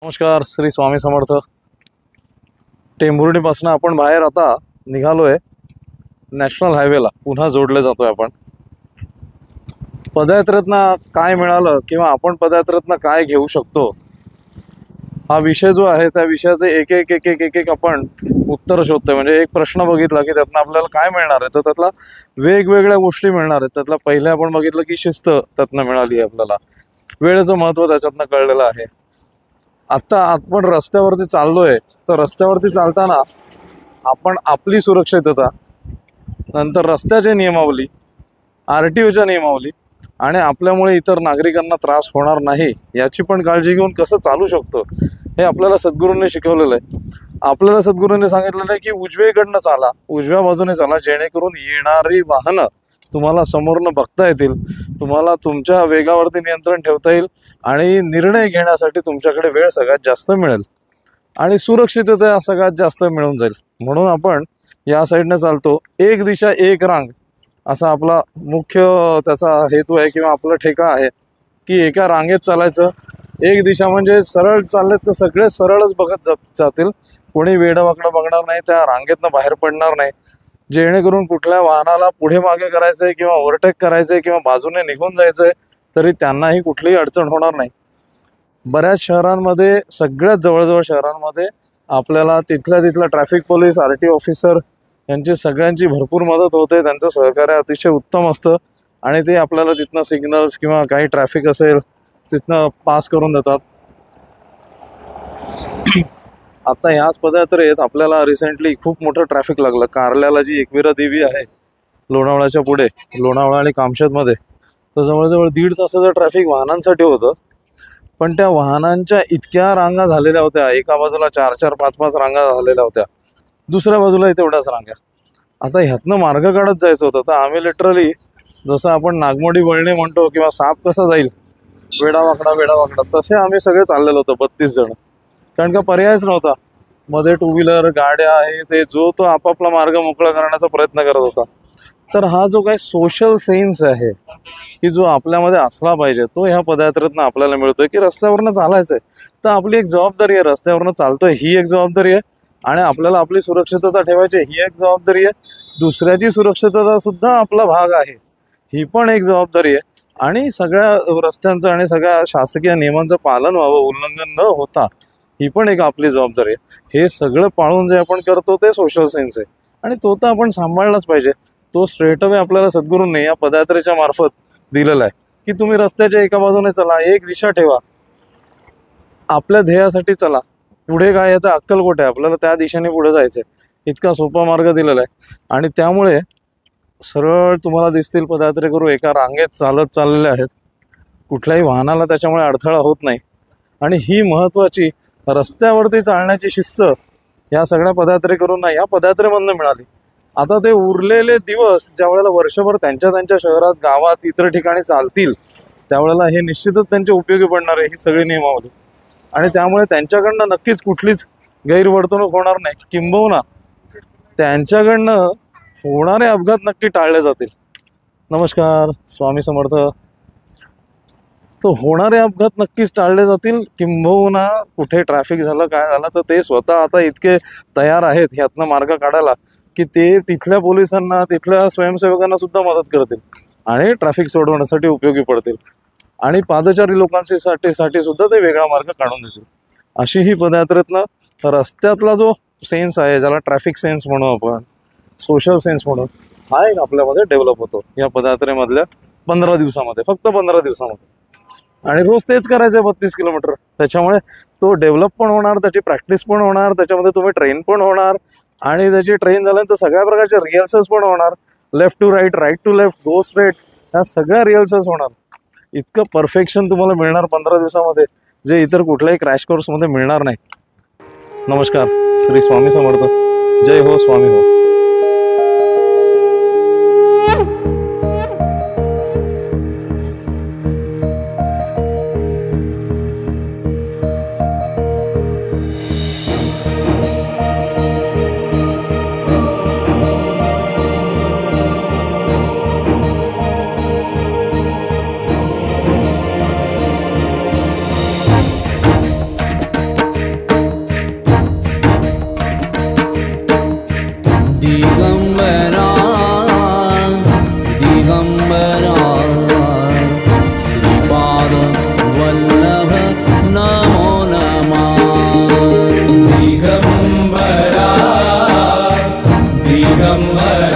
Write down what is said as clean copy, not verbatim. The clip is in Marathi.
नमस्कार, श्री स्वामी समर्थ। टेंभुर्णीपासून आपण बाहेर आता निघालोय नॅशनल हायवेला, पुन्हा जोडले जातोय आपण। पदयात्रेतनं काय मिळालं किंवा आपण पदयात्रेतनं काय घेऊ शकतो, हा विषय जो आहे त्या विषयाचे एक एक एक एक एक एक आपण उत्तर शोधतोय। म्हणजे एक प्रश्न बघितला की त्यातनं आपल्याला काय मिळणार आहे, तर त्यातला वेगवेगळ्या गोष्टी मिळणार आहेत। त्यातला पहिले आपण बघितलं की शिस्त त्यातनं मिळाली आहे, आपल्याला वेळेचं महत्त्व त्याच्यातनं कळलेलं आहे। आता आपण रस्त्यावरती चाललोय, तर रस्त्यावरती चालताना आपण आपली सुरक्षितता, नंतर रस्त्याची नियमावली, RTOच्या नियमावली आणि आपल्यामुळे इतर नागरिकांना त्रास होणार नाही याची पण काळजी घेऊन कसं चालू शकतो हे आपल्याला सद्गुरूंनी शिकवलेलं आहे। आपल्याला सद्गुरूंनी सांगितलेलं आहे की उजवीकडनं चाला, उजव्या बाजूने चाला, जेणेकरून येणारी वाहनं तुम्हाला समोरनं बघता येतील, तुम्हाला तुमच्या वेगावरती नियंत्रण ठेवता येईल आणि निर्णय घेण्यासाठी तुमच्याकडे वेळ सगळ्यात जास्त मिळेल आणि सुरक्षितता सगळ्यात जास्त मिळून जाईल। म्हणून आपण या साईडने चालतो। एक दिशा एक रांग असा आपला मुख्य त्याचा हेतू आहे किंवा आपला ठेका आहे की एका रांगेत चालायचं। एक दिशा म्हणजे सरळ चालले तर सगळे सरळच बघत जातील, कोणी वेडवाकडं बघणार नाही, त्या रांगेतनं बाहेर पडणार नाही, जेणेकरून कुठल्या वाहनाला पुढे मागे करायचंय किंवा ओव्हरटेक करायचंय किंवा बाजूने निघून जायचंय तरी त्यांनाही कुठलीही अडचण होणार नाही। बऱ्याच शहरांमध्ये, सगळ्यात जवळजवळ शहरांमध्ये आपल्याला तिथल्या ट्रॅफिक पोलीस, RTO ऑफिसर यांची सगळ्यांची भरपूर मदत होते। त्यांचं सहकार्य अतिशय उत्तम असतं आणि ते आपल्याला तिथनं सिग्नल्स किंवा काही ट्रॅफिक असेल तिथनं पास करून देतात। आता ह्याच पदयात्रेत आपल्याला रिसेंटली खूप मोठं ट्रॅफिक लागलं। कारल्याला जी एकविरा देवी आहे लोणावळ्याच्या पुढे, लोणावळा आणि कामशेतमध्ये, तर जवळजवळ 1.5 तासाचं ट्रॅफिक वाहनांसाठी होतं। पण त्या वाहनांच्या इतक्या रांगा झालेल्या होत्या, एका बाजूला 4-4, 5-5 रांगा झालेल्या होत्या, दुसऱ्या बाजूला तेवढ्याच रांगा। आता ह्यातनं मार्ग काढत जायचं होतं, तर आम्ही लिटरली जसं आपण नागमोडी वळणे म्हणतो किंवा साप कसा जाईल वेडावाकडा, तसे आम्ही सगळे चाललेलो होतो 32 जण। कारण का पर्यायच नव्हता, मध्ये 2 व्हीलर गाड्या आहे, ते जो तो आपापला मार्ग मोकळा करण्याचा प्रयत्न करत होता। तर हा जो काही सोशल सेन्स आहे की जो आपल्यामध्ये असला पाहिजे, तो ह्या पदयात्रेतनं आपल्याला मिळतोय की रस्त्यावरनं चालायचंय तर आपली एक जबाबदारी आहे, रस्त्यावरनं चालतोय ही एक जबाबदारी आहे आणि आपल्याला आपली सुरक्षितता ठेवायची ही एक जबाबदारी आहे। दुसऱ्याची सुरक्षितता सुद्धा आपला भाग आहे, ही पण एक जबाबदारी आहे आणि सगळ्या रस्त्यांचं आणि सगळ्या शासकीय नियमांचं पालन व्हावं, उल्लंघन न होता, ही पण एक आपली जबाबदारी आहे। हे सगळं पाळून जे आपण करतो ते सोशल सेन्स आहे आणि तो तर आपण सांभाळलाच पाहिजे। तो स्ट्रेट अवे आपल्याला सद्गुरूंनी या पदयात्रेच्या मार्फत दिलेला आहे की तुम्ही रस्त्याच्या एका बाजूने चला, एक दिशा ठेवा, आपल्या ध्येयासाठी चला। पुढे काय आहे तर अक्कलकोट आहे, आपल्याला त्या दिशेने पुढे जायचंय, इतका सोपा मार्ग दिलेला आहे। आणि त्यामुळे सरळ तुम्हाला दिसतील पदयात्रेकरू एका रांगेत चालत चाललेले आहेत, कुठल्याही वाहनाला त्याच्यामुळे अडथळा होत नाही। आणि ही महत्त्वाची रस्त्यावरती चालण्याची शिस्त या सगळ्या पदयात्रेकरूंना या पदयात्रेमधनं मिळाली। आता ते उरलेले दिवस ज्या वेळेला वर्षभर त्यांच्या शहरात, गावात, इतर ठिकाणी चालतील, त्यावेळेला हे निश्चितच त्यांच्या उपयोगी पडणार आहे ही सगळी नियमावली। आणि त्यामुळे त्यांच्याकडनं नक्कीच कुठलीच गैरवर्तणूक होणार नाही, किंबहुना त्यांच्याकडनं होणारे अपघात नक्की टाळले जातील। नमस्कार, स्वामी समर्थ। तो होणारे अपघात नक्कीच टाळले जातील, किंबहुना कुठे ट्रॅफिक झालं, काय झालं, तर ते स्वतः आता इतके तयार आहेत ह्यातनं मार्ग काढायला की ते तिथल्या पोलिसांना, तिथल्या स्वयंसेवकांना सुद्धा मदत करतील आणि ट्रॅफिक सोडवण्यासाठी उपयोगी पडतील आणि पादचारी लोकांसाठी सुद्धा ते वेगळा मार्ग काढून देतील। अशी ही पदयात्रेतनं रस्त्यातला जो सेन्स आहे, ज्याला ट्रॅफिक सेन्स म्हणू आपण, सोशल सेन्स म्हणून, हा एक आपल्यामध्ये डेव्हलप होतो या पदयात्रेमधल्या 15 दिवसामध्ये, फक्त 15 दिवसामध्ये। आणि रोज तेच करायचं आहे 32 किलोमीटर, त्याच्यामुळे तो डेव्हलप पण होणार, त्याची प्रॅक्टिस पण होणार, त्याच्यामध्ये तुम्ही ट्रेन पण होणार आणि त्याची ट्रेन झाल्यानंतर सगळ्या प्रकारचे रिहर्सल्स पण होणार, left to right, right to left, go straight, ह्या सगळ्या रिहर्सल्स होणार। इतकं परफेक्शन तुम्हाला मिळणार 15 दिवसामध्ये, जे इतर कुठल्याही क्रॅश कोर्समध्ये मिळणार नाही। नमस्कार, श्री स्वामी समर्थ। जय हो, स्वामी हो। दिगंबर